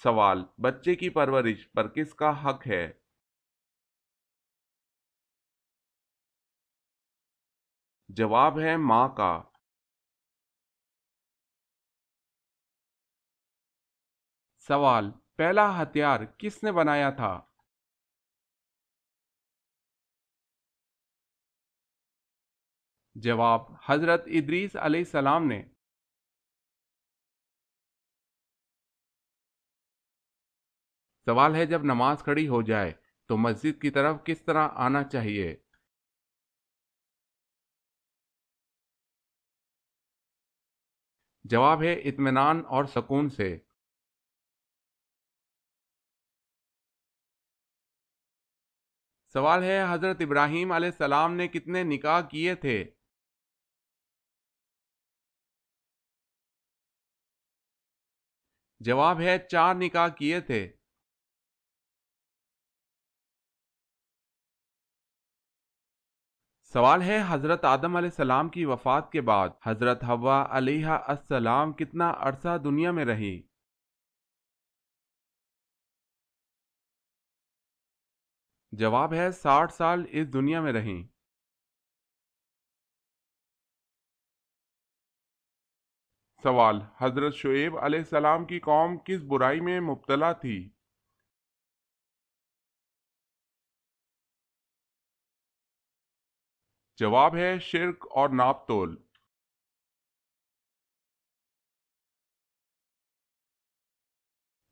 سوال: بچے کی پرورش پر کس کا حق ہے؟ جواب ہے ماں کا۔ سوال: پہلا ہتھیار کس نے بنایا تھا؟ جواب: حضرت ادریس علیہ السلام نے۔ سوال ہے جب نماز کھڑی ہو جائے تو مسجد کی طرف کس طرح آنا چاہیے؟ جواب ہے اطمینان اور سکون سے۔ سوال ہے حضرت ابراہیم علیہ السلام نے کتنے نکاح کیے تھے؟ جواب ہے 4 نکاح کیے تھے۔ سوال ہے حضرت آدم علیہ السلام کی وفات کے بعد حضرت حوا علیہ السلام کتنا عرصہ دنیا میں رہی؟ جواب ہے 60 سال اس دنیا میں رہیں۔ سوال: حضرت شعیب علیہ السلام کی قوم کس برائی میں مبتلا تھی؟ جواب ہے شرک اور ناپ تول۔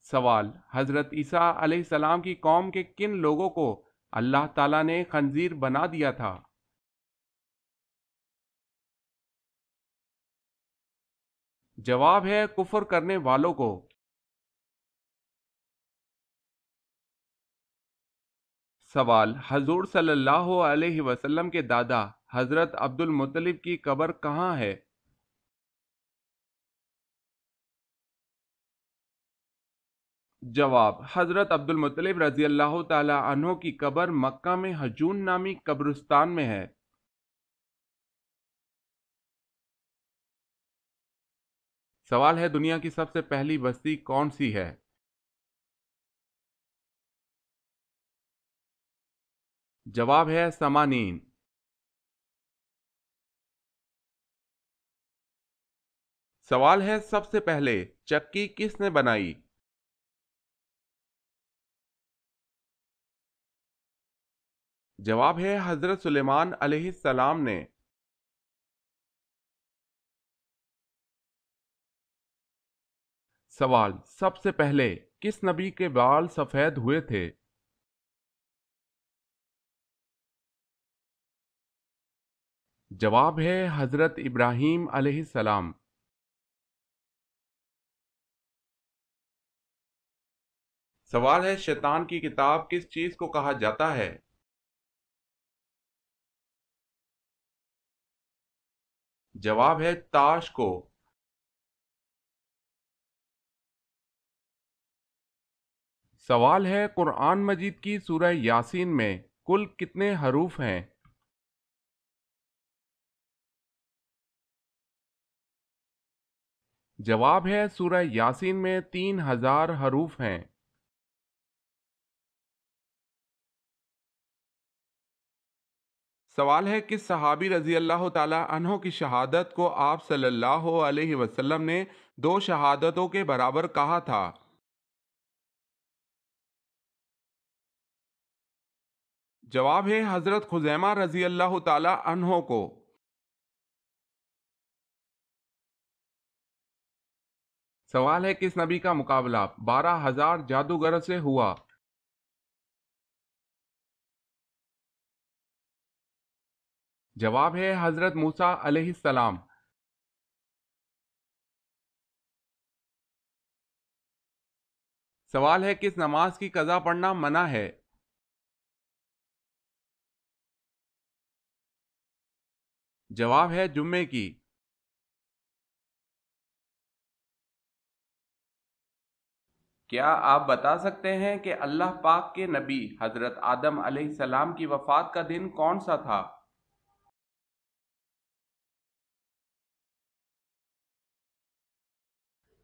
سوال: حضرت عیسیٰ علیہ السلام کی قوم کے کن لوگوں کو اللہ تعالیٰ نے خنزیر بنا دیا تھا؟ جواب ہے کفر کرنے والوں کو۔ سوال: حضور صلی اللہ علیہ وسلم کے دادا حضرت عبد المطلب کی قبر کہاں ہے؟ جواب: حضرت عبد المطلب رضی اللہ تعالی عنہ کی قبر مکہ میں حجون نامی قبرستان میں ہے۔ سوال ہے دنیا کی سب سے پہلی بستی کون سی ہے؟ جواب ہے سامانین۔ سوال ہے سب سے پہلے چکی کس نے بنائی؟ جواب ہے حضرت سلیمان علیہ السلام نے۔ سوال: سب سے پہلے کس نبی کے بال سفید ہوئے تھے؟ جواب ہے حضرت ابراہیم علیہ السلام۔ سوال ہے شیطان کی کتاب کس چیز کو کہا جاتا ہے؟ جواب ہے تاش کو۔ سوال ہے قرآن مجید کی سورہ یاسین میں کل کتنے حروف ہیں؟ جواب ہے سورہ یاسین میں 3000 حروف ہیں۔ سوال ہے کس صحابی رضی اللہ تعالی عنہ کی شہادت کو آپ صلی اللہ علیہ وسلم نے 2 شہادتوں کے برابر کہا تھا؟ جواب ہے حضرت خزیمہ رضی اللہ تعالی عنہ کو۔ سوال ہے کس نبی کا مقابلہ 12,000 جادوگر سے ہوا؟ جواب ہے حضرت موسیٰ علیہ السلام۔ سوال ہے کس نماز کی قضا پڑھنا منع ہے؟ جواب ہے جمعے کی۔ کیا آپ بتا سکتے ہیں کہ اللہ پاک کے نبی حضرت آدم علیہ السلام کی وفات کا دن کون سا تھا؟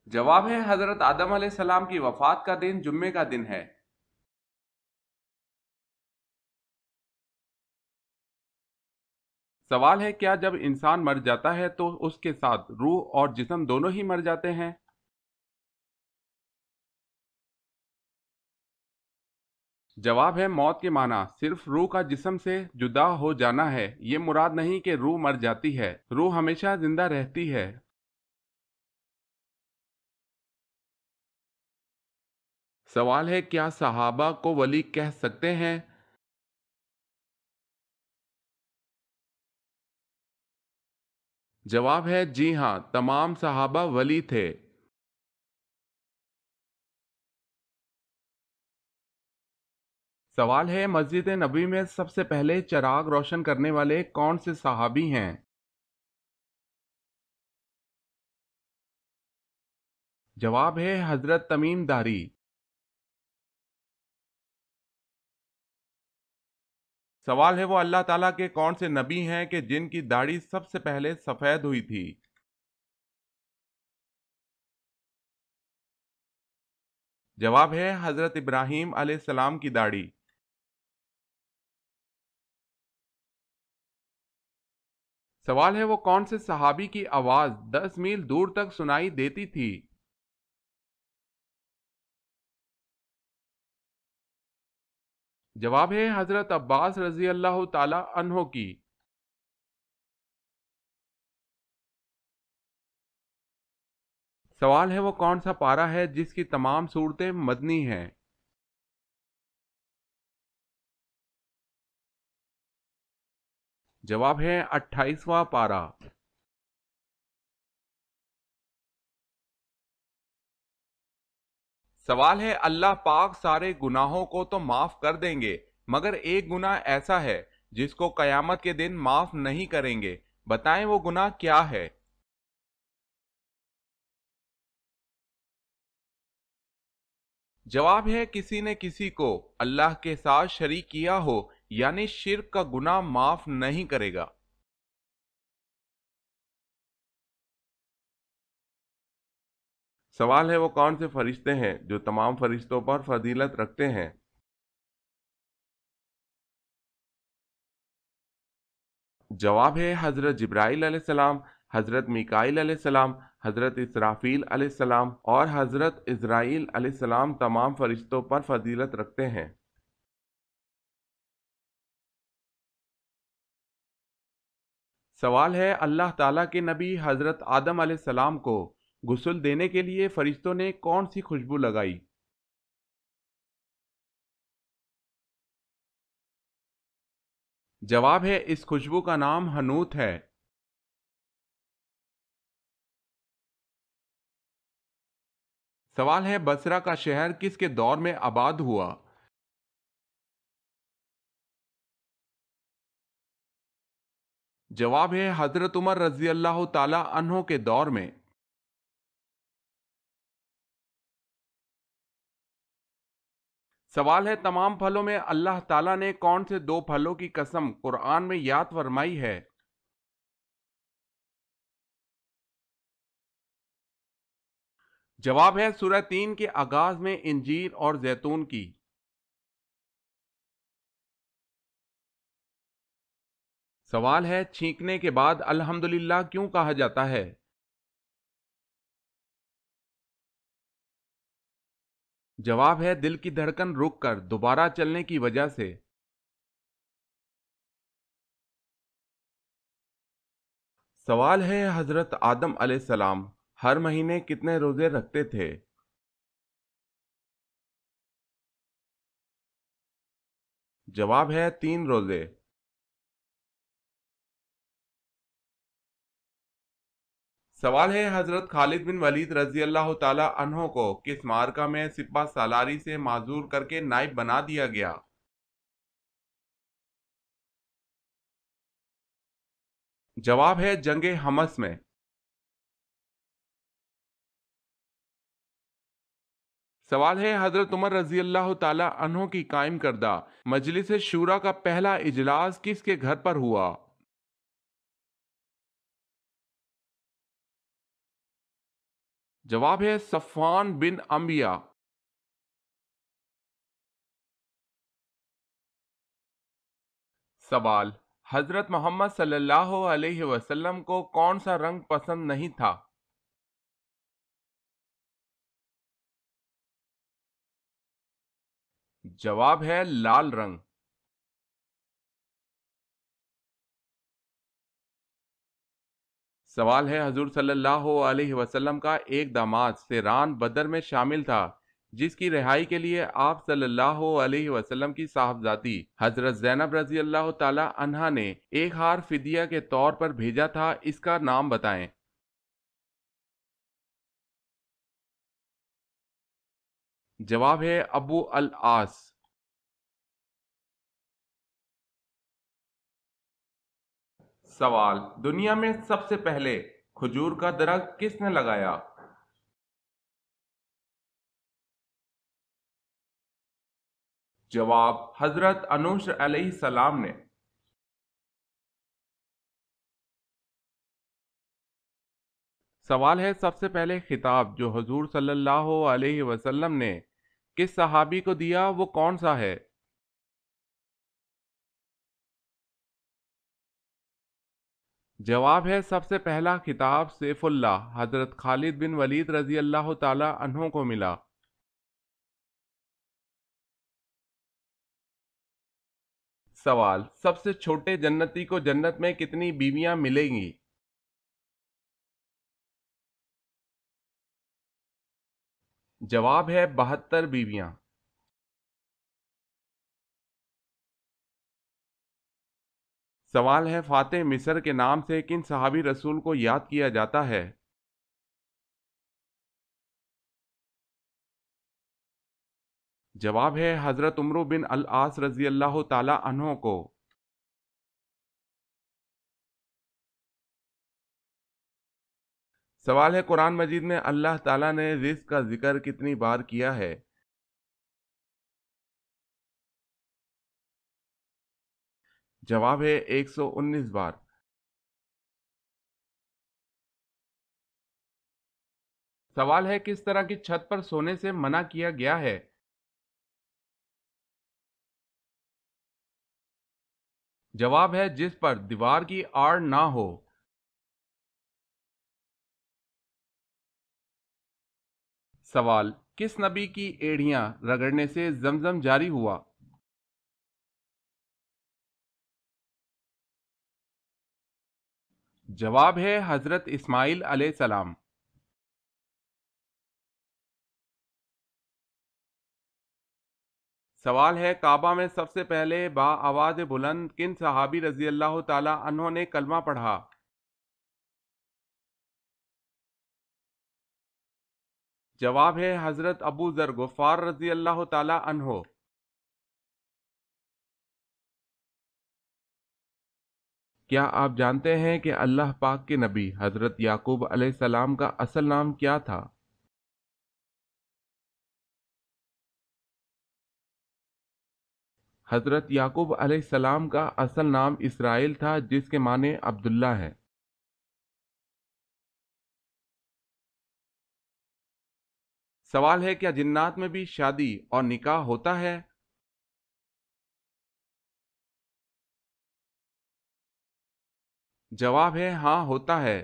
جواب ہے حضرت آدم علیہ السلام کی وفات کا دن جمعے کا دن ہے۔ سوال ہے کیا جب انسان مر جاتا ہے تو اس کے ساتھ روح اور جسم دونوں ہی مر جاتے ہیں؟ جواب ہے موت کے معنی صرف روح کا جسم سے جدا ہو جانا ہے، یہ مراد نہیں کہ روح مر جاتی ہے، روح ہمیشہ زندہ رہتی ہے۔ سوال ہے کیا صحابہ کو ولی کہہ سکتے ہیں؟ جواب ہے جی ہاں، تمام صحابہ ولی تھے۔ سوال ہے مسجد نبوی میں سب سے پہلے چراغ روشن کرنے والے کون سے صحابی ہیں؟ جواب ہے حضرت تمیم داری۔ سوال ہے وہ اللہ تعالیٰ کے کون سے نبی ہیں کہ جن کی داڑھی سب سے پہلے سفید ہوئی تھی؟ جواب ہے حضرت ابراہیم علیہ السلام کی داڑھی۔ سوال ہے وہ کون سے صحابی کی آواز 10 میل دور تک سنائی دیتی تھی؟ جواب ہے حضرت عباس رضی اللہ تعالی عنہ کی۔ سوال ہے وہ کون سا پارہ ہے جس کی تمام صورتیں مدنی ہیں؟ جواب ہے 28واں پارہ۔ سوال ہے اللہ پاک سارے گناہوں کو تو معاف کر دیں گے مگر ایک گناہ ایسا ہے جس کو قیامت کے دن معاف نہیں کریں گے، بتائیں وہ گناہ کیا ہے؟ جواب ہے کسی نے کسی کو اللہ کے ساتھ شریک کیا ہو، یعنی شرک کا گناہ معاف نہیں کرے گا۔ سوال ہے وہ کون سے فرشتے ہیں جو تمام فرشتوں پر فضیلت رکھتے ہیں؟ جواب ہے حضرت جبرائیل علیہ السلام، حضرت میکائیل علیہ السلام، حضرت اسرافیل علیہ السلام اور حضرت اسرائیل علیہ السلام تمام فرشتوں پر فضیلت رکھتے ہیں۔ سوال ہے اللہ تعالیٰ کے نبی حضرت آدم علیہ السلام کو غسل دینے کے لیے فرشتوں نے کون سی خوشبو لگائی؟ جواب ہے اس خوشبو کا نام حنوت ہے۔ سوال ہے بصرہ کا شہر کس کے دور میں آباد ہوا؟ جواب ہے حضرت عمر رضی اللہ تعالی عنہ کے دور میں۔ سوال ہے تمام پھلوں میں اللہ تعالیٰ نے کون سے دو پھلوں کی قسم قرآن میں یاد فرمائی ہے؟ جواب ہے سورہ 3 کے آغاز میں انجیر اور زیتون کی۔ سوال ہے چھینکنے کے بعد الحمدللہ کیوں کہا جاتا ہے؟ جواب ہے دل کی دھڑکن رک کر دوبارہ چلنے کی وجہ سے۔ سوال ہے حضرت آدم علیہ السلام ہر مہینے کتنے روزے رکھتے تھے؟ جواب ہے 3 روزے۔ سوال ہے حضرت خالد بن ولید رضی اللہ تعالی عنہ کو کس معرکہ میں سپہ سالاری سے معذور کر کے نائب بنا دیا گیا؟ جواب ہے جنگ حمس میں۔ سوال ہے حضرت عمر رضی اللہ تعالی عنہ کی قائم کردہ مجلس شورا کا پہلا اجلاس کس کے گھر پر ہوا؟ جواب ہے صفوان بن انبیاء۔ سوال، حضرت محمد صلی اللہ علیہ وسلم کو کون سا رنگ پسند نہیں تھا؟ جواب ہے لال رنگ۔ سوال ہے، حضور صلی اللہ علیہ وسلم کا ایک داماد سیران بدر میں شامل تھا، جس کی رہائی کے لیے آپ صلی اللہ علیہ وسلم کی صاحبزادی حضرت زینب رضی اللہ تعالی عنہا نے ایک ہار فدیہ کے طور پر بھیجا تھا، اس کا نام بتائیں۔ جواب ہے ابو العاص۔ سوال، دنیا میں سب سے پہلے کھجور کا درخت کس نے لگایا؟ جواب، حضرت انوش علیہ السلام نے۔ سوال ہے، سب سے پہلے خطاب جو حضور صلی اللہ علیہ وسلم نے کس صحابی کو دیا وہ کون سا ہے؟ جواب ہے، سب سے پہلا خطاب سیف اللہ حضرت خالد بن ولید رضی اللہ تعالی عنہ کو ملا۔ سوال، سب سے چھوٹے جنتی کو جنت میں کتنی بیویاں ملیں گی؟ جواب ہے 72 بیویاں۔ سوال ہے، فاتح مصر کے نام سے کن صحابی رسول کو یاد کیا جاتا ہے؟ جواب ہے حضرت عمرو بن العاص رضی اللہ تعالی عنہ کو۔ سوال ہے، قرآن مجید میں اللہ تعالیٰ نے رزق کا ذکر کتنی بار کیا ہے؟ جواب ہے 119 بار۔ سوال ہے، کس طرح کی چھت پر سونے سے منع کیا گیا ہے؟ جواب ہے جس پر دیوار کی آڑ نہ ہو۔ سوال، کس نبی کی ایڑیاں رگڑنے سے زمزم جاری ہوا؟ جواب ہے حضرت اسماعیل علیہ السلام۔ سوال ہے، کعبہ میں سب سے پہلے با آواز بلند کن صحابی رضی اللہ تعالی عنہ نے کلمہ پڑھا؟ جواب ہے حضرت ابو ذر غفار رضی اللہ تعالی عنہ۔ کیا آپ جانتے ہیں کہ اللہ پاک کے نبی حضرت یعقوب علیہ السلام کا اصل نام کیا تھا؟ حضرت یعقوب علیہ السلام کا اصل نام اسرائیل تھا، جس کے معنی عبداللہ ہے۔ سوال ہے، کیا جنات میں بھی شادی اور نکاح ہوتا ہے؟ جواب ہے ہاں ہوتا ہے۔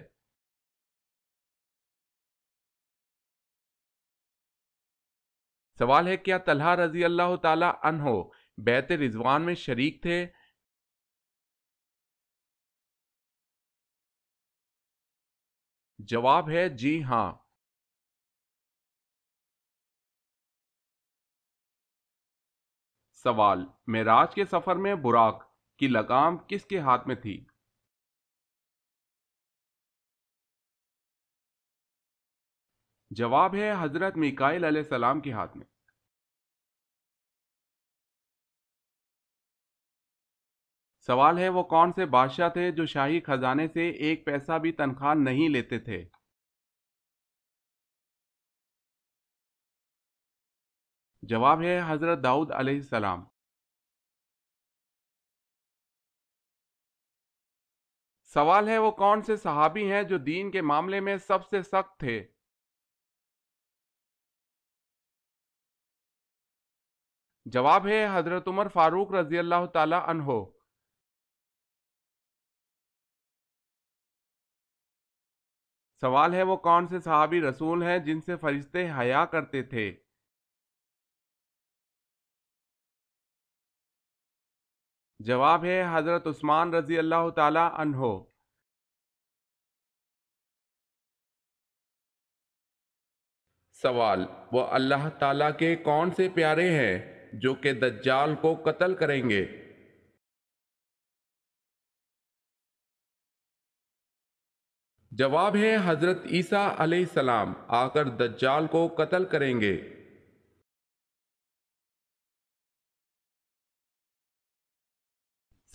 سوال ہے، کیا طلحہ رضی اللہ تعالی عنہ بیعت رضوان میں شریک تھے؟ جواب ہے جی ہاں۔ سوال، معراج کے سفر میں براق کی لگام کس کے ہاتھ میں تھی؟ جواب ہے حضرت میکائیل علیہ السلام کے ہاتھ میں۔ سوال ہے، وہ کون سے بادشاہ تھے جو شاہی خزانے سے ایک پیسہ بھی تنخواہ نہیں لیتے تھے؟ جواب ہے حضرت داؤد علیہ السلام۔ سوال ہے، وہ کون سے صحابی ہیں جو دین کے معاملے میں سب سے سخت تھے؟ جواب ہے حضرت عمر فاروق رضی اللہ تعالی عنہ۔ سوال ہے وہ کون سے صحابی رسول ہیں جن سے فرشتے حیا کرتے تھے؟ جواب ہے حضرت عثمان رضی اللہ تعالی عنہ۔ سوال، وہ اللہ تعالیٰ کے کون سے پیارے ہیں جو کہ دجال کو قتل کریں گے؟ جواب ہے حضرت عیسیٰ علیہ السلام آ کر دجال کو قتل کریں گے۔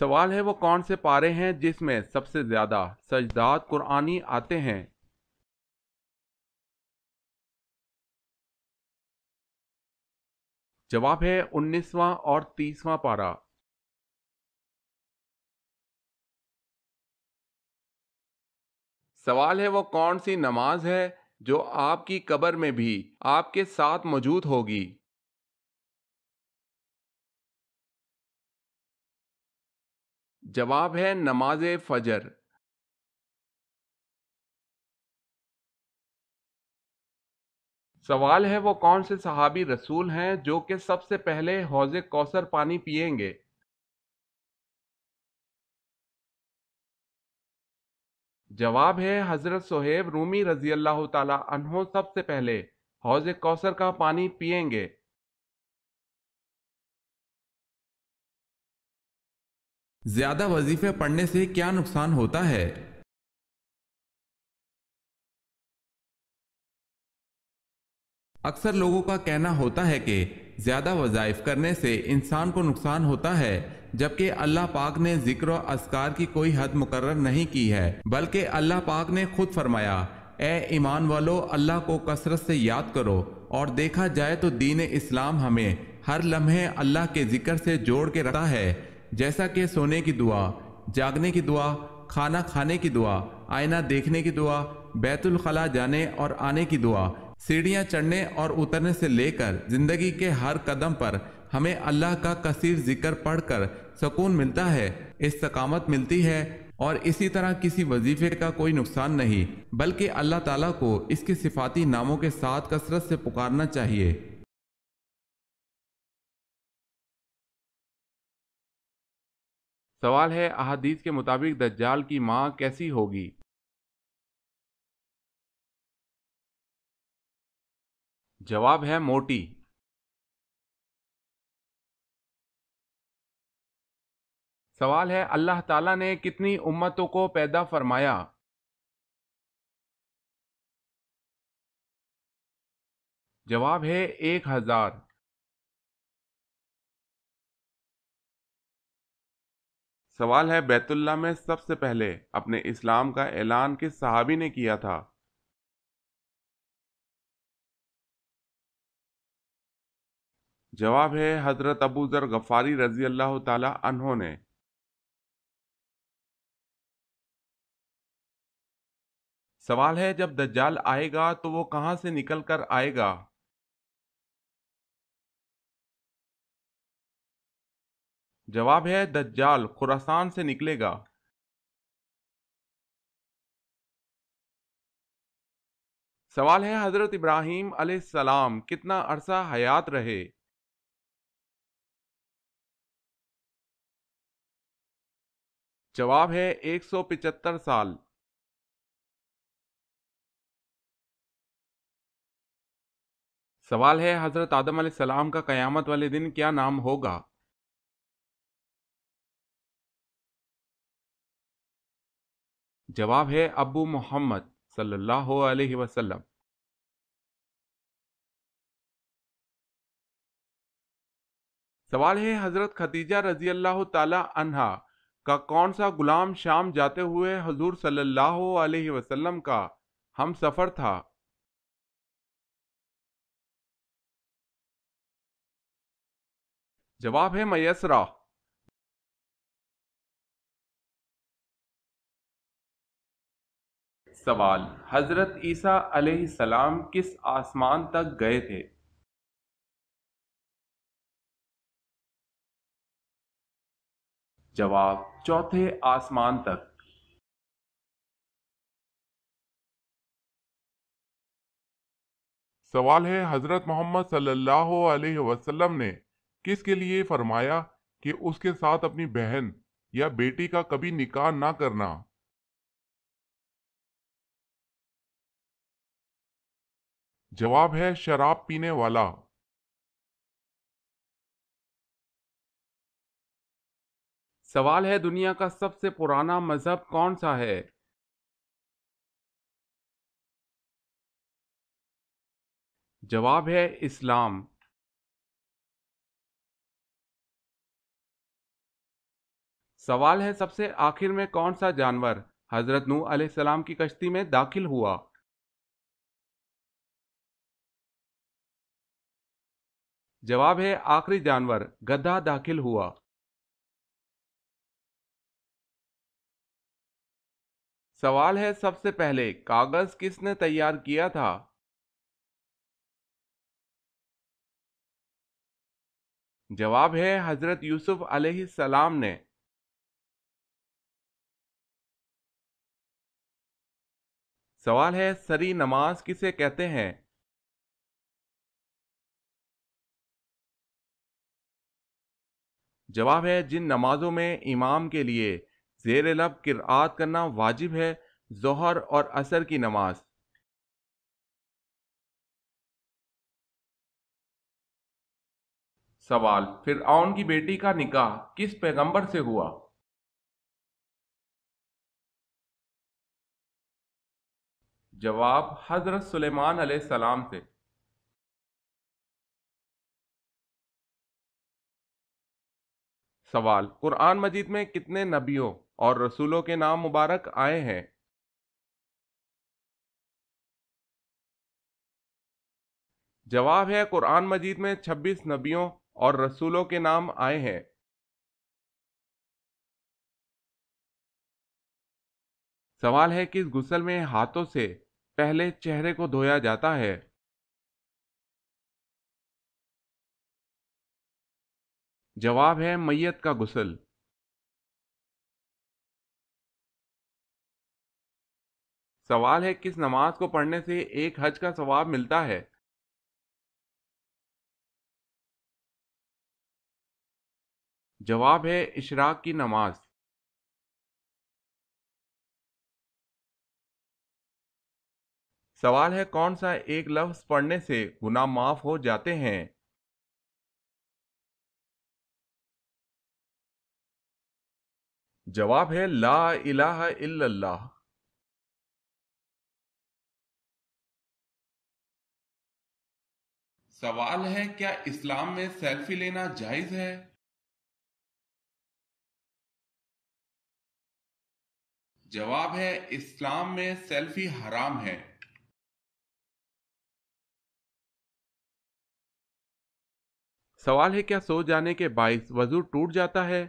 سوال ہے وہ کون سے پارے ہیں جس میں سب سے زیادہ سجدات قرآنی آتے ہیں؟ جواب ہے 19واں اور 30واں پارہ۔ سوال ہے وہ کون سی نماز ہے جو آپ کی قبر میں بھی آپ کے ساتھ موجود ہوگی؟ جواب ہے نماز فجر۔ سوال ہے وہ کون سے صحابی رسول ہیں جو کہ سب سے پہلے حوض کوثر پانی پئیں گے؟ جواب ہے حضرت صہیب رومی رضی اللہ تعالی عنہ سب سے پہلے حوض کوثر کا پانی پئیں گے۔ زیادہ وظیفے پڑھنے سے کیا نقصان ہوتا ہے؟ اکثر لوگوں کا کہنا ہوتا ہے کہ زیادہ وظائف کرنے سے انسان کو نقصان ہوتا ہے، جبکہ اللہ پاک نے ذکر و اذکار کی کوئی حد مقرر نہیں کی ہے، بلکہ اللہ پاک نے خود فرمایا، اے ایمان والو اللہ کو کثرت سے یاد کرو۔ اور دیکھا جائے تو دین اسلام ہمیں ہر لمحے اللہ کے ذکر سے جوڑ کے رکھتا ہے، جیسا کہ سونے کی دعا، جاگنے کی دعا، کھانا کھانے کی دعا، آئینہ دیکھنے کی دعا، بیت الخلاء جانے اور آنے کی دعا، سیڑھیاں چڑھنے اور اترنے سے لے کر زندگی کے ہر قدم پر ہمیں اللہ کا کثیر ذکر پڑھ کر سکون ملتا ہے، استقامت ملتی ہے، اور اسی طرح کسی وظیفے کا کوئی نقصان نہیں، بلکہ اللہ تعالیٰ کو اس کے صفاتی ناموں کے ساتھ کثرت سے پکارنا چاہیے۔ سوال ہے احادیث کے مطابق دجال کی ماں کیسی ہوگی؟ جواب ہے موٹی۔ سوال ہے اللہ تعالیٰ نے کتنی امتوں کو پیدا فرمایا؟ جواب ہے 1000۔ سوال ہے بیت اللہ میں سب سے پہلے اپنے اسلام کا اعلان کس صحابی نے کیا تھا؟ جواب ہے حضرت ابو ذر غفاری رضی اللہ تعالی عنہ نے۔ سوال ہے جب دجال آئے گا تو وہ کہاں سے نکل کر آئے گا؟ جواب ہے دجال خراسان سے نکلے گا۔ سوال ہے حضرت ابراہیم علیہ السلام کتنا عرصہ حیات رہے؟ جواب ہے 175 سال۔ سوال ہے حضرت آدم علیہ السلام کا قیامت والے دن کیا نام ہوگا؟ جواب ہے ابو محمد صلی اللہ علیہ وسلم۔ سوال ہے حضرت خدیجہ رضی اللہ تعالی عنہا کا کون سا غلام شام جاتے ہوئے حضور صلی اللہ علیہ وسلم کا ہم سفر تھا؟ جواب ہے میسرہ۔ سوال، حضرت عیسیٰ علیہ السلام کس آسمان تک گئے تھے؟ جواب چوتھے آسمان تک۔ سوال ہے حضرت محمد صلی اللہ علیہ وسلم نے کس کے لیے فرمایا کہ اس کے ساتھ اپنی بہن یا بیٹی کا کبھی نکاح نہ کرنا؟ جواب ہے شراب پینے والا۔ سوال ہے دنیا کا سب سے پرانا مذہب کون سا ہے؟ جواب ہے اسلام۔ سوال ہے سب سے آخر میں کون سا جانور حضرت نوح علیہ السلام کی کشتی میں داخل ہوا؟ جواب ہے آخری جانور گدھا داخل ہوا۔ سوال ہے سب سے پہلے کاغذ کس نے تیار کیا تھا؟ جواب ہے حضرت یوسف علیہ السلام نے۔ سوال ہے سری نماز کسے کہتے ہیں؟ جواب ہے جن نمازوں میں امام کے لیے زیر لب قرآت کرنا واجب ہے، ظہر اور عصر کی نماز۔ سوال فرعون کی بیٹی کا نکاح کس پیغمبر سے ہوا؟ جواب حضرت سلیمان علیہ السلام سے۔ سوال قرآن مجید میں کتنے نبیوں اور رسولوں کے نام مبارک آئے ہیں؟ جواب ہے قرآن مجید میں 26 نبیوں اور رسولوں کے نام آئے ہیں۔ سوال ہے کس غسل میں ہاتھوں سے پہلے چہرے کو دھویا جاتا ہے؟ جواب ہے میت کا غسل۔ سوال ہے کس نماز کو پڑھنے سے ایک حج کا ثواب ملتا ہے؟ جواب ہے اشراق کی نماز۔ سوال ہے کون سا ایک لفظ پڑھنے سے گناہ معاف ہو جاتے ہیں؟ جواب ہے لا الہ الا اللہ۔ سوال ہے کیا اسلام میں سیلفی لینا جائز ہے؟ جواب ہے اسلام میں سیلفی حرام ہے۔ سوال ہے کیا سو جانے کے باعث وضو ٹوٹ جاتا ہے؟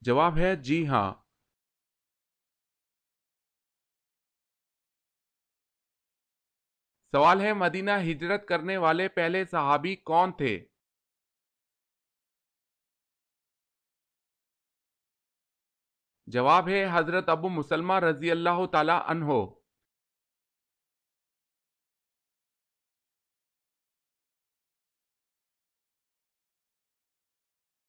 جواب ہے جی ہاں۔ سوال ہے مدینہ ہجرت کرنے والے پہلے صحابی کون تھے؟ جواب ہے حضرت ابو مسلمہ رضی اللہ تعالی عنہ۔